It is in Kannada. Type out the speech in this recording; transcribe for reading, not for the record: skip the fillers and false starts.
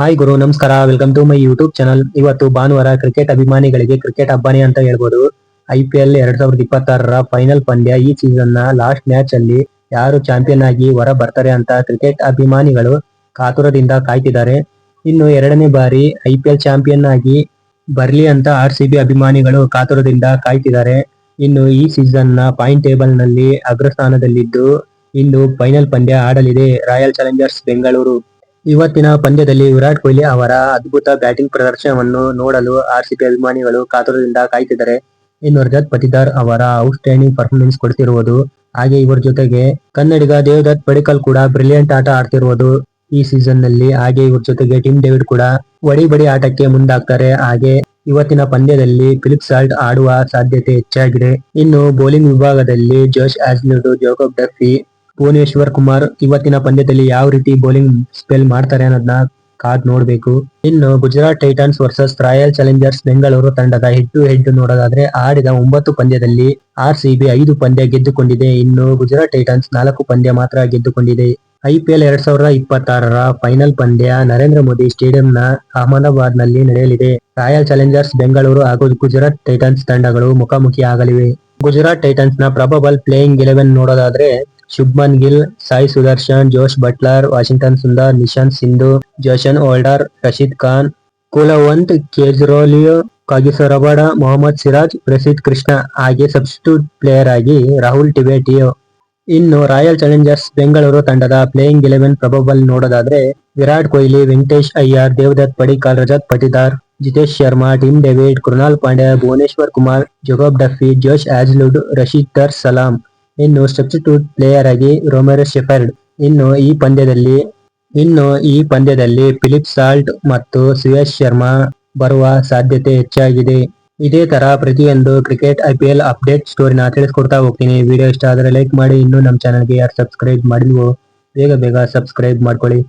ಹಾಯ್ ಗುರು, ನಮಸ್ಕಾರ. Welcome to my YouTube channel. ಇವತ್ತು ಭಾನುವಾರ ಕ್ರಿಕೆಟ್ ಅಭಿಮಾನಿಗಳಿಗೆ ಕ್ರಿಕೆಟ್ ಹಬ್ಬನೇ ಅಂತ ಹೇಳ್ಬೋದು. IPL 2026ರ ಫೈನಲ್ ಪಂದ್ಯ. ಈ ಸೀಸನ್ ನ ಲಾಸ್ಟ್ ಮ್ಯಾಚ್ ಅಲ್ಲಿ ಯಾರು ಚಾಂಪಿಯನ್ ಆಗಿ ಹೊರ ಬರ್ತಾರೆ ಅಂತ ಕ್ರಿಕೆಟ್ ಅಭಿಮಾನಿಗಳು ಕಾತುರದಿಂದ ಕಾಯ್ತಿದ್ದಾರೆ. ಇನ್ನು ಎರಡನೇ ಬಾರಿ IPL ಚಾಂಪಿಯನ್ ಆಗಿ ಬರ್ಲಿ ಅಂತ RCB ಅಭಿಮಾನಿಗಳು ಕಾತುರದಿಂದ ಕಾಯ್ತಿದ್ದಾರೆ. ಇನ್ನು ಈ ಸೀಸನ್ ನ ಪಾಯಿಂಟ್ ಟೇಬಲ್ ನಲ್ಲಿ ಅಗ್ರಸ್ಥಾನದಲ್ಲಿದ್ದು ಇಂದು ಫೈನಲ್ ಪಂದ್ಯ ಆಡಲಿದೆ ರಾಯಲ್ ಚಾಲೆಂಜರ್ಸ್ ಬೆಂಗಳೂರು. ಇವತ್ತಿನ ಪಂದ್ಯದಲ್ಲಿ ವಿರಾಟ್ ಕೊಹ್ಲಿ ಅವರ ಅದ್ಭುತ ಬ್ಯಾಟಿಂಗ್ ಪ್ರದರ್ಶನವನ್ನು ನೋಡಲು RCB ಅಭಿಮಾನಿಗಳು ಕಾತುರದಿಂದ ಕಾಯ್ತಿದ್ದಾರೆ. ಇನ್ನು ರಜತ್ ಪಟಿದಾರ್ ಅವರ ಔಟ್ಸ್ಟ್ಯಾಂಡಿಂಗ್ ಪರ್ಫಾರ್ಮೆನ್ಸ್ ಕೊಡ್ತಿರುವುದು, ಹಾಗೆ ಇವರ ಜೊತೆಗೆ ಕನ್ನಡಿಗ ದೇವದತ್ ಪಡಿಕ್ಕಲ್ ಕೂಡ ಬ್ರಿಲಿಯಂಟ್ ಆಟ ಆಡ್ತಿರುವುದು ಈ ಸೀಸನ್ ನಲ್ಲಿ. ಹಾಗೆ ಇವ್ರ ಜೊತೆಗೆ ಟಿಮ್ ಡೇವಿಡ್ ಕೂಡ ಬಡಿ ಆಟಕ್ಕೆ ಮುಂದಾಗ್ತಾರೆ. ಹಾಗೆ ಇವತ್ತಿನ ಪಂದ್ಯದಲ್ಲಿ ಫಿಲಿಪ್ ಸಾಲ್ಟ್ ಆಡುವ ಸಾಧ್ಯತೆ ಹೆಚ್ಚಾಗಿದೆ. ಇನ್ನು ಬೌಲಿಂಗ್ ವಿಭಾಗದಲ್ಲಿ ಜೋಶ್ ಹ್ಯಾಜ್ಲ್ವುಡ್, ಜಾಕೋಬ್ ಡಫಿ, ಭುವನೇಶ್ವರ್ ಕುಮಾರ್ ಇವತ್ತಿನ ಪಂದ್ಯದಲ್ಲಿ ಯಾವ ರೀತಿ ಬೌಲಿಂಗ್ ಸ್ಪೆಲ್ ಮಾಡ್ತಾರೆ ಅನ್ನೋದನ್ನ ಕಾದ್ ನೋಡ್ಬೇಕು. ಇನ್ನು Gujarat Titans versus royal Challengers Bengaluru ತಂಡದ ಹೆಡ್ ಟು ಹೆಡ್ ನೋಡೋದಾದ್ರೆ ಆಡಿದ 9 ಪಂದ್ಯದಲ್ಲಿ RCB 5 ಪಂದ್ಯ ಗೆದ್ದುಕೊಂಡಿದೆ. ಇನ್ನು ಗುಜರಾತ್ ಟೈಟನ್ಸ್ 4 ಪಂದ್ಯ ಮಾತ್ರ ಗೆದ್ದುಕೊಂಡಿದೆ. IPL 2026ರ ಫೈನಲ್ ಪಂದ್ಯ ನರೇಂದ್ರ ಮೋದಿ ಸ್ಟೇಡಿಯಂನ ಅಹಮದಾಬಾದ್ ನಲ್ಲಿ ನಡೆಯಲಿದೆ. ರಾಯಲ್ ಚಾಲೆಂಜರ್ಸ್ ಬೆಂಗಳೂರು ಹಾಗೂ ಗುಜರಾತ್ ಟೈಟನ್ಸ್ ತಂಡಗಳು ಮುಖಾಮುಖಿ ಆಗಲಿವೆ. ಗುಜರಾತ್ ಟೈಟನ್ಸ್ ನ ಪ್ರಬಬಲ್ ಪ್ಲೇಯಿಂಗ್ 11 ನೋಡೋದಾದ್ರೆ Shubman Gill, Sai Sudharsan, Jos Buttler, Washington Sundar, Nishant Sindhu, Jason Holder, Rashid Khan, Kulwant Kejriwal, Kagiso Rabada, Mohammed Siraj, Prasidh Krishna. ಹಾಗೆ ಸಬ್ಸ್ಟಿಟ್ಯೂಟ್ ಪ್ಲೇಯರ್ ಆಗಿ ರಾಹುಲ್ ಟಿವೇಟಿಯೋ. ಇನ್ನು ರಾಯಲ್ ಚಾಲೆಂಜರ್ಸ್ ಬೆಂಗಳೂರು ತಂಡದ ಪ್ಲೇಯಿಂಗ್ 11 ಪ್ರಬಬಲ್ ನೋಡೋದಾದ್ರೆ Virat Kohli, Venkatesh Iyer, Devdutt Padikkal, Rajat Patidar, Jitesh Sharma, Tim David, Krunal Pandya, Bhuvneshwar Kumar, Jacob Duffy, Josh Hazlewood, Rashid Salam. ಇನ್ನು ಸಬ್ಸ್ಟಿಟ್ಯೂಟ್ ಪ್ಲೇಯರ್ ಆಗಿ ರೊಮೆರೋ ಶೆಫರ್ಡ್. ಇನ್ನು ಈ ಪಂದ್ಯದಲ್ಲಿ ಫಿಲಿಪ್ ಸಾಲ್ಟ್ ಮತ್ತು ಸುಯಶ್ ಶರ್ಮಾ ಬರುವ ಸಾಧ್ಯತೆ ಹೆಚ್ಚಾಗಿದೆ. ಇದೇ ತರ ಪ್ರತಿಯೊಂದು ಕ್ರಿಕೆಟ್ IPL ಅಪ್ಡೇಟ್ ಸ್ಟೋರಿನ ತಿಳಿಸ್ಕೊಡ್ತಾ ಹೋಗ್ತೀನಿ. ವಿಡಿಯೋ ಇಷ್ಟ ಆದರೆ ಲೈಕ್ ಮಾಡಿ. ಇನ್ನು ನಮ್ಮ ಚಾನಲ್ಗೆ ಯಾರು ಸಬ್ಸ್ಕ್ರೈಬ್ ಮಾಡಿಲ್ವೋ ಬೇಗ ಸಬ್ಸ್ಕ್ರೈಬ್ ಮಾಡ್ಕೊಳ್ಳಿ.